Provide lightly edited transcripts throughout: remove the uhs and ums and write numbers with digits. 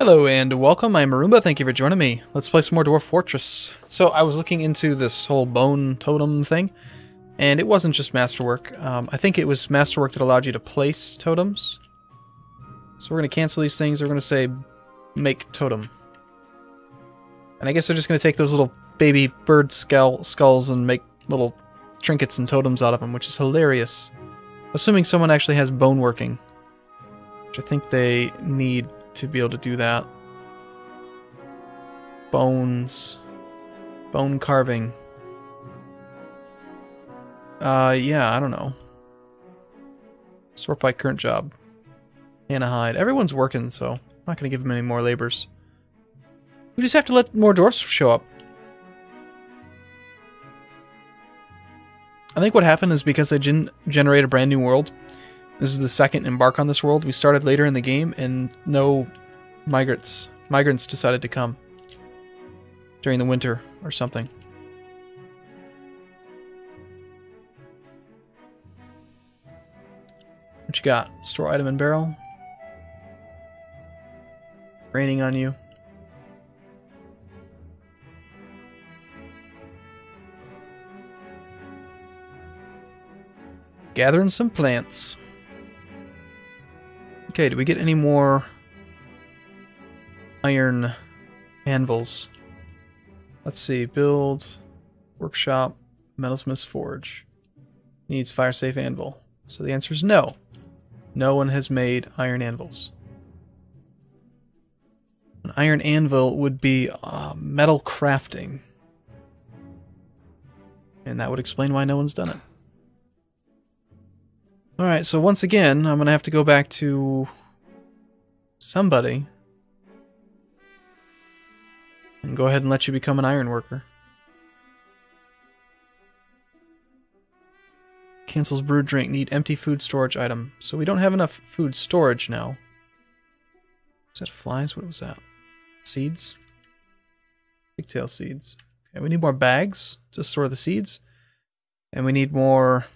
Hello and welcome, I'm Arumba, thank you for joining me. Let's play some more Dwarf Fortress. So I was looking into this whole bone totem thing, and it wasn't just masterwork. I think it was masterwork that allowed you to place totems. So we're going to cancel these things, we're going to say make totem. And I guess they're just going to take those little baby bird skulls and make little trinkets and totems out of them, which is hilarious. Assuming someone actually has bone working, which I think they need to be able to do that. Bones. Bone carving. Yeah, I don't know. Sort by current job. Hannah hide. Everyone's working, so I'm not going to give them any more labors. We just have to let more dwarfs show up. I think what happened is because I didn't generate a brand new world. This is the second embark on this world. We started later in the game, and no migrants decided to come during the winter or something. What you got? Store item and barrel. Raining on you. Gathering some plants. Okay, do we get any more iron anvils? Let's see. Build, workshop, metalsmith's forge. Needs fire safe anvil. So the answer is no. No one has made iron anvils. An iron anvil would be metal crafting. And that would explain why no one's done it. Alright, so once again, I'm going to have to go back to somebody and go ahead and let you become an iron worker. Cancels brewed drink. Need empty food storage item. So we don't have enough food storage now. Is that flies? What was that? Seeds? Pigtail seeds. Okay, we need more bags to store the seeds. And we need more...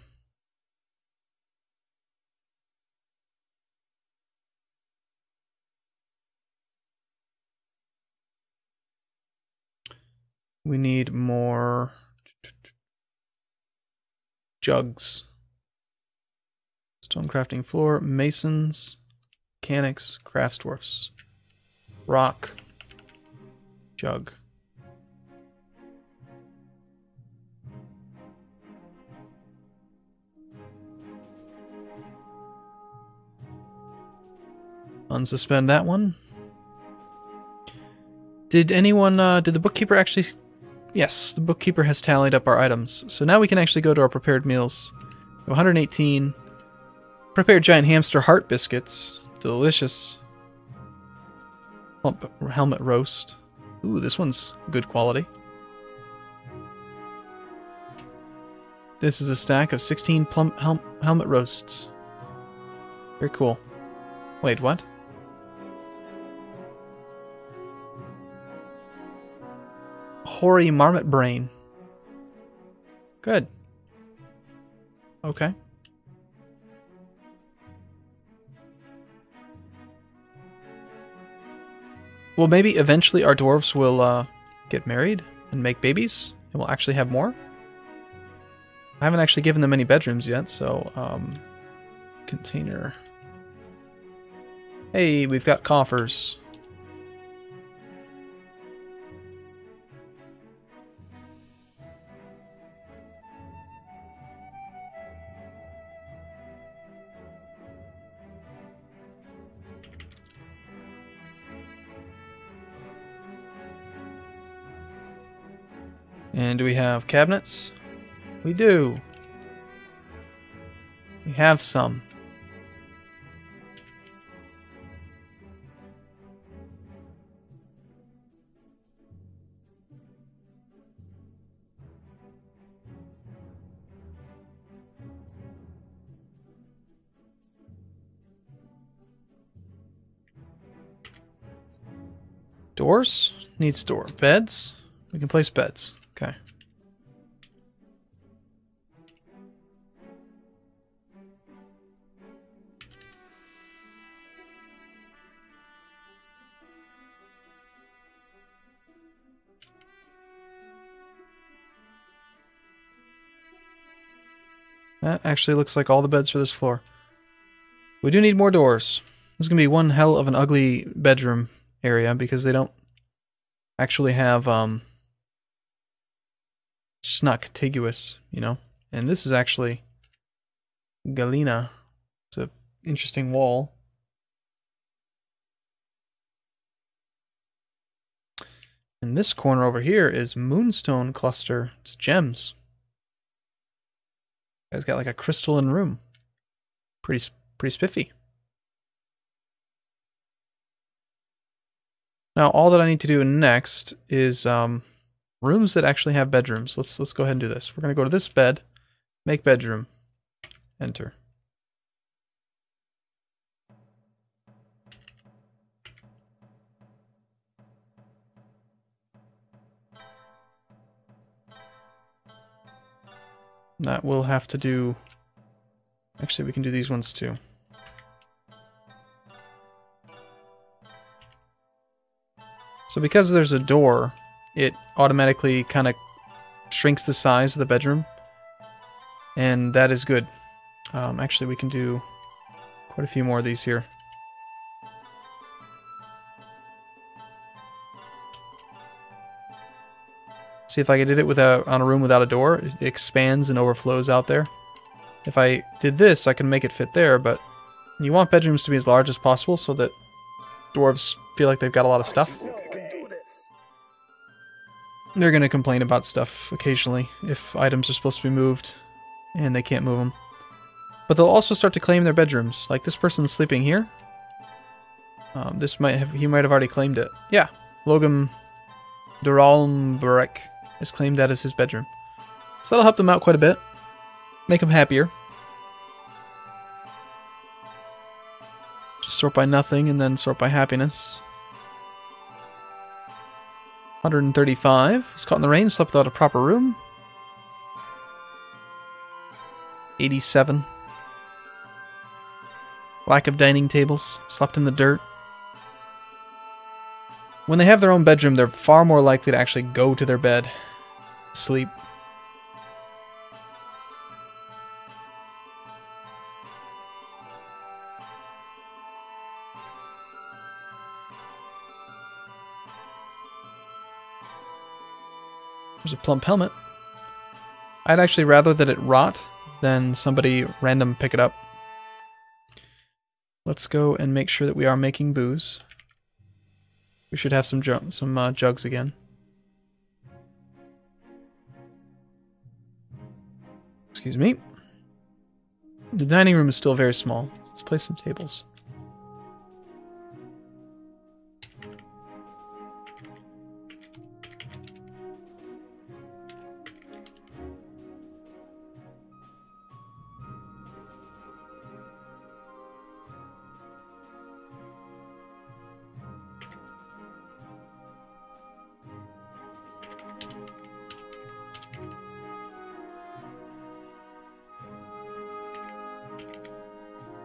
We need more jugs. Stone crafting floor, masons, mechanics, craftsdwarfs. Rock, jug. Unsuspend that one. Did anyone, did the bookkeeper actually... Yes, the bookkeeper has tallied up our items. So now we can actually go to our prepared meals. 118. Prepared giant hamster heart biscuits. Delicious. Helmet roast. Ooh, this one's good quality. This is a stack of 16 plum helmet roasts. Very cool. Wait, what? Hoary marmot brain. Good. Okay. Well, maybe eventually our dwarves will get married and make babies, and we'll actually have more. I haven't actually given them any bedrooms yet, so container. Hey, we've got coffers. And do we have cabinets? We do. We have some. Doors? Needs door. Beds? We can place beds. Okay. That actually looks like all the beds for this floor. We do need more doors. This is going to be one hell of an ugly bedroom area because they don't actually have, it's just not contiguous, you know? And this is actually Galena. It's an interesting wall. And this corner over here is Moonstone Cluster. It's gems. Guy's got like a crystalline room. Pretty spiffy. Now all that I need to do next is rooms that actually have bedrooms. Let's go ahead and do this. We're gonna go to this bed, make bedroom, enter. That we'll have to do. Actually, we can do these ones too. So because there's a door, it automatically kind of shrinks the size of the bedroom. And that is good. Actually, we can do quite a few more of these here. See if I did it on a room without a door, it expands and overflows out there. If I did this, I can make it fit there, but you want bedrooms to be as large as possible so that dwarves feel like they've got a lot of stuff. They're going to complain about stuff occasionally if items are supposed to be moved and they can't move them. But they'll also start to claim their bedrooms. Like this person's sleeping here. He might have already claimed it. Yeah, Logan Duralmberek has claimed that as his bedroom. So that'll help them out quite a bit. Make them happier. Just sort by nothing and then sort by happiness. 135. Was caught in the rain, slept without a proper room. 87. Lack of dining tables. Slept in the dirt. When they have their own bedroom, they're far more likely to actually go to their bed. Sleep. There's a plump helmet. I'd actually rather that it rot than somebody random pick it up. Let's go and make sure that we are making booze. We should have some jugs again. Excuse me. The dining room is still very small. Let's place some tables.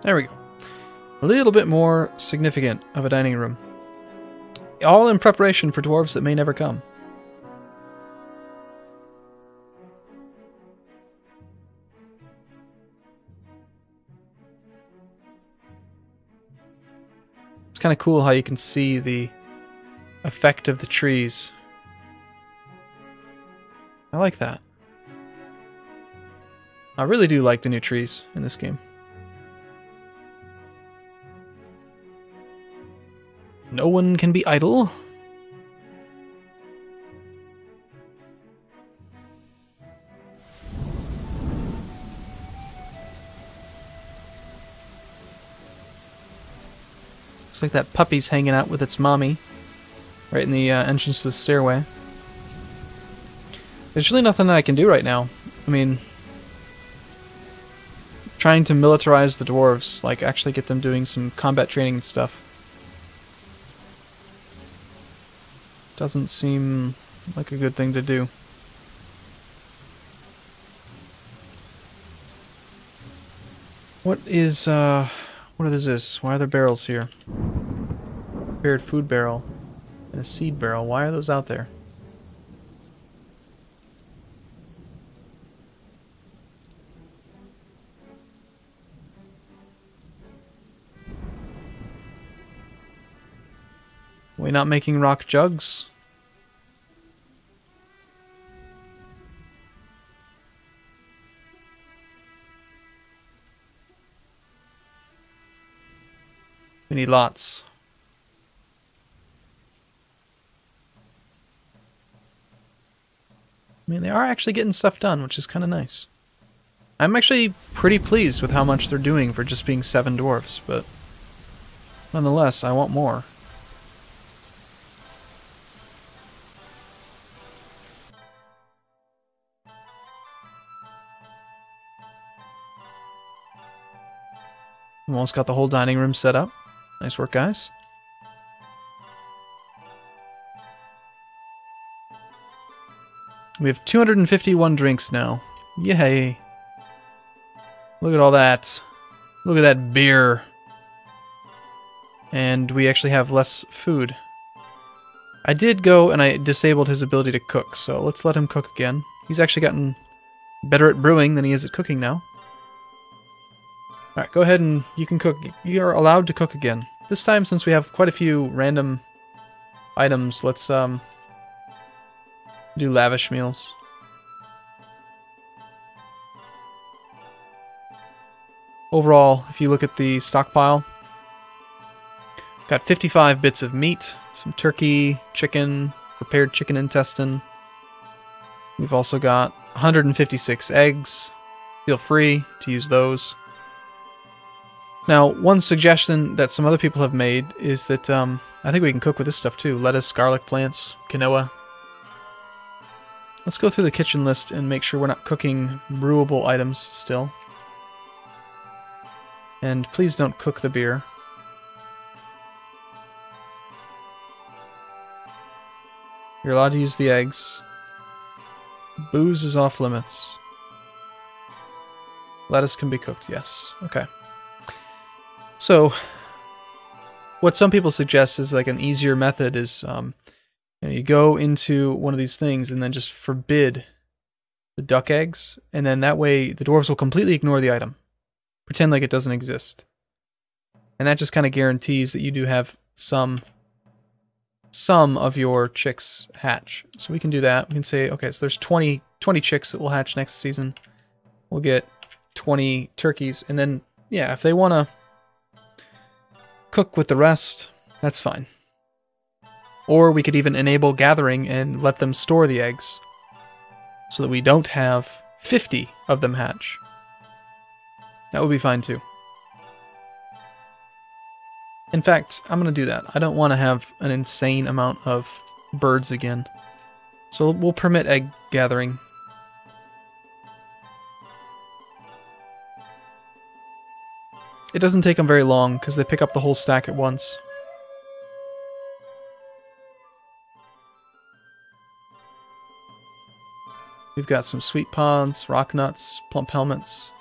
There we go. A little bit more significant of a dining room. All in preparation for dwarves that may never come. It's kind of cool how you can see the effect of the trees. I like that. I really do like the new trees in this game. No one can be idle. Looks like that puppy's hanging out with its mommy right in the entrance to the stairway. There's really nothing that I can do right now. I mean, trying to militarize the dwarves, like actually get them doing some combat training and stuff. Doesn't seem like a good thing to do. What is this? Why are there barrels here? Prepared food barrel and a seed barrel. Why are those out there? we not making rock jugs? We need lots. I mean, they are actually getting stuff done, which is kind of nice. I'm actually pretty pleased with how much they're doing for just being 7 dwarves, but nonetheless, I want more. Almost got the whole dining room set up. Nice work, guys. We have 251 drinks now. Yay. Look at all that. Look at that beer. And we actually have less food. I did go and I disabled his ability to cook, so let's let him cook again. He's actually gotten better at brewing than he is at cooking now. Alright, go ahead and you can cook. You're allowed to cook again. This time, since we have quite a few random items, let's do lavish meals. Overall, if you look at the stockpile, got 55 bits of meat, some turkey, chicken, prepared chicken intestine. We've also got 156 eggs. Feel free to use those. Now, one suggestion that some other people have made is that I think we can cook with this stuff too. Lettuce, garlic plants, quinoa. Let's go through the kitchen list and make sure we're not cooking brewable items still. And please don't cook the beer. You're allowed to use the eggs. Booze is off limits. Lettuce can be cooked, yes. Okay. So, what some people suggest is like an easier method is you go into one of these things and then just forbid the duck eggs, and then that way the dwarves will completely ignore the item. Pretend like it doesn't exist. And that just kind of guarantees that you do have some of your chicks hatch. So we can do that. We can say, okay, so there's 20 chicks that will hatch next season. We'll get 20 turkeys, and then, yeah, if they want to cook with the rest, that's fine. Or we could even enable gathering and let them store the eggs so that we don't have 50 of them hatch. That would be fine too. In fact, I'm going to do that. I don't want to have an insane amount of birds again. So we'll permit egg gathering. It doesn't take them very long because they pick up the whole stack at once. We've got some sweet pods, rock nuts, plump helmets.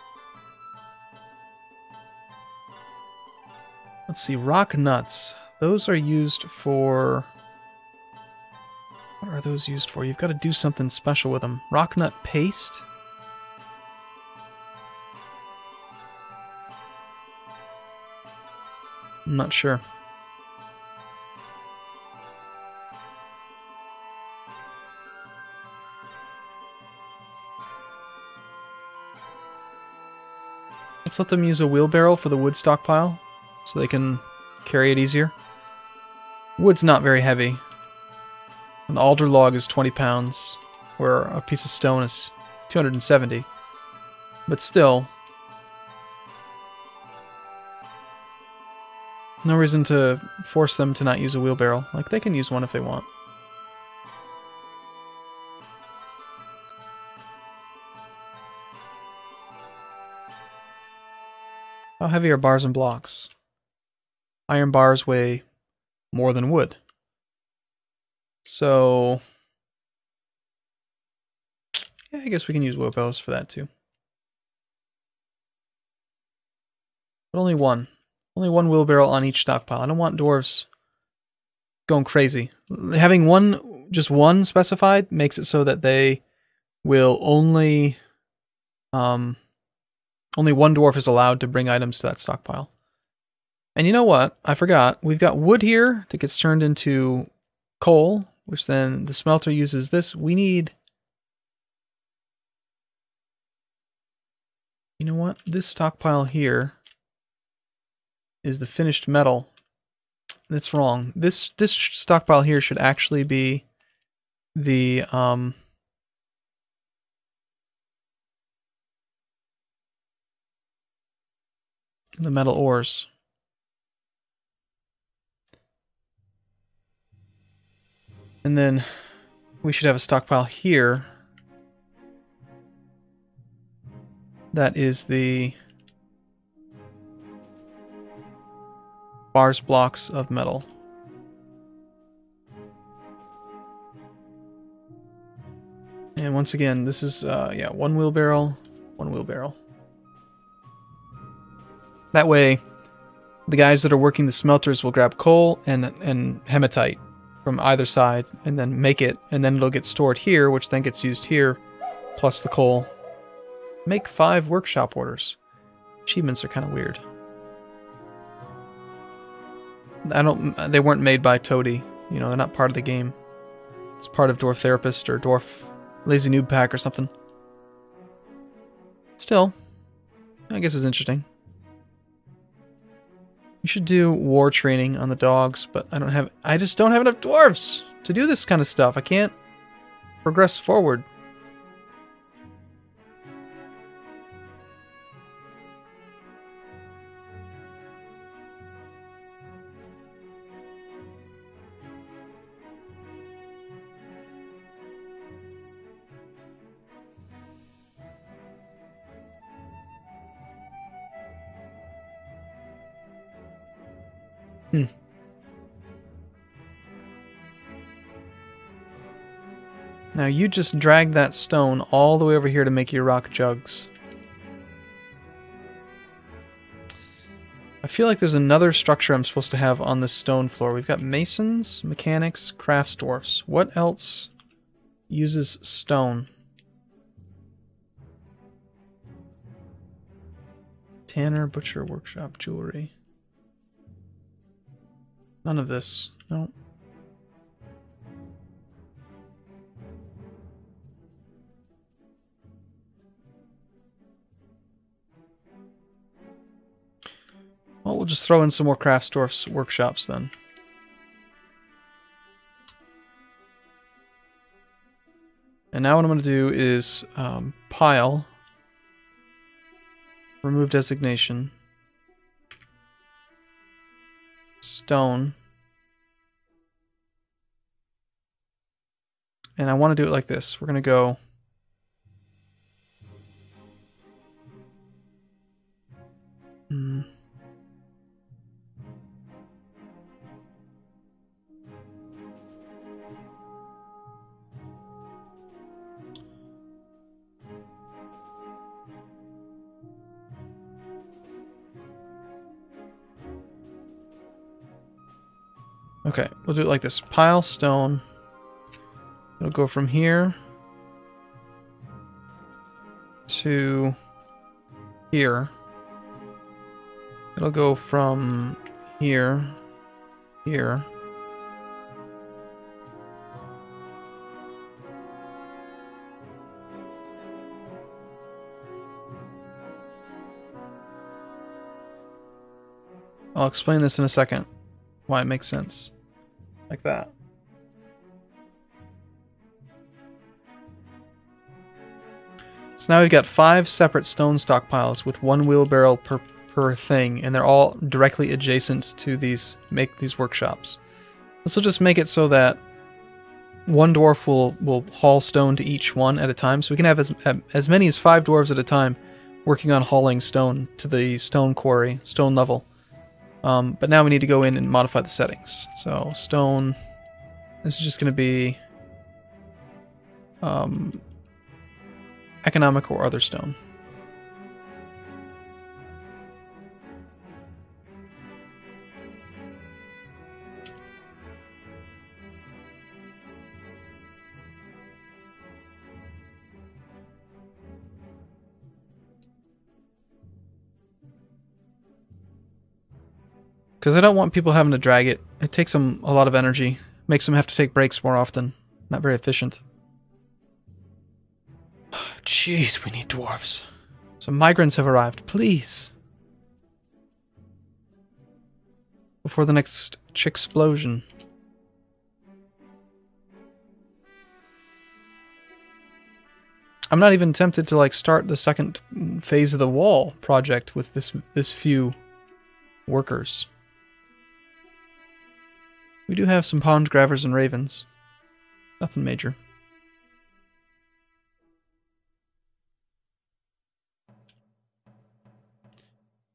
Let's see, rock nuts. Those are used for... What are those used for? You've got to do something special with them. Rock nut paste? I'm not sure. Let's let them use a wheelbarrow for the wood stockpile, so they can carry it easier. Wood's not very heavy. An alder log is 20 pounds, where a piece of stone is 270. But still, no reason to force them to not use a wheelbarrow. Like, they can use one if they want. How heavy are bars and blocks? Iron bars weigh more than wood. So, yeah, I guess we can use wheelbarrows for that too. But only one. Only one wheelbarrow on each stockpile. I don't want dwarves going crazy. Having just one specified makes it so that they will only one dwarf is allowed to bring items to that stockpile. And you know what? I forgot. We've got wood here that gets turned into coal, which then the smelter uses this. We need... You know what? This stockpile here is the finished metal. That's wrong. This stockpile here should actually be the metal ores. And then we should have a stockpile here. That is the bars blocks of metal. And once again, this is, yeah, one wheelbarrow, one wheelbarrow. That way, the guys that are working the smelters will grab coal and hematite from either side, and then make it, and then it'll get stored here, which then gets used here, plus the coal. Make 5 workshop orders. Achievements are kind of weird. They weren't made by Toady. You know, they're not part of the game. It's part of Dwarf Therapist or Dwarf Lazy Noob Pack or something. Still, I guess it's interesting. You should do war training on the dogs, but I just don't have enough dwarves to do this kind of stuff. I can't progress forward. Now you just drag that stone all the way over here to make your rock jugs. I feel like there's another structure I'm supposed to have on this stone floor. We've got masons, mechanics, crafts dwarfs. What else uses stone? Tanner, butcher, workshop, jewelry. None of this. No. Well, we'll just throw in some more craftsdwarf's workshops then. And now what I'm going to do is pile, remove designation, stone, and I want to do it like this. We're going to go okay, we'll do it like this. Pile stone. It'll go from here to here. It'll go from here, here. I'll explain this in a second, why it makes sense. Like that. So now we've got 5 separate stone stockpiles with 1 wheelbarrow per thing, and they're all directly adjacent to these workshops. This will just make it so that one dwarf will haul stone to each one at a time, so we can have as many as 5 dwarves at a time working on hauling stone to the stone quarry, stone level. But now we need to go in and modify the settings. So stone, this is just going to be economic or other stone. Because I don't want people having to drag it. It takes them a lot of energy. Makes them have to take breaks more often. Not very efficient. Jeez, we need dwarves. So migrants have arrived. Please. Before the next chick-splosion. I'm not even tempted to like start the second phase of the wall project with this few workers. We do have some pond gravers and ravens. Nothing major.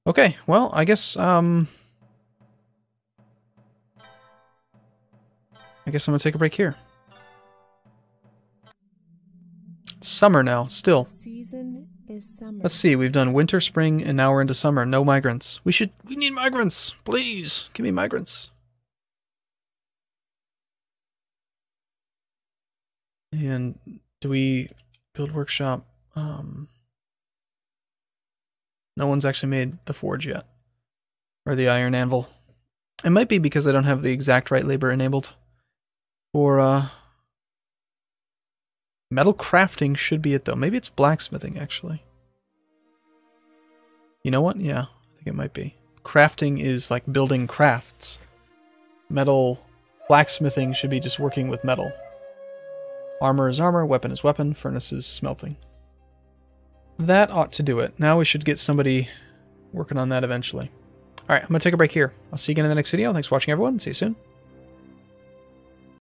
Okay, well, I guess I'm gonna take a break here. It's summer now, still. Season is summer. Let's see, we've done winter, spring, and now we're into summer. No migrants. We need migrants. Please, give me migrants. And do we build workshop? No one's actually made the forge yet. Or the iron anvil. It might be because I don't have the exact right labor enabled. For, metal crafting should be it, though. Maybe it's blacksmithing, actually. You know what? Yeah, I think it might be. Crafting is like building crafts. Metal blacksmithing should be just working with metal. Armor is armor, weapon is weapon, furnace is smelting. That ought to do it. Now we should get somebody working on that eventually. Alright, I'm going to take a break here. I'll see you again in the next video. Thanks for watching, everyone. See you soon.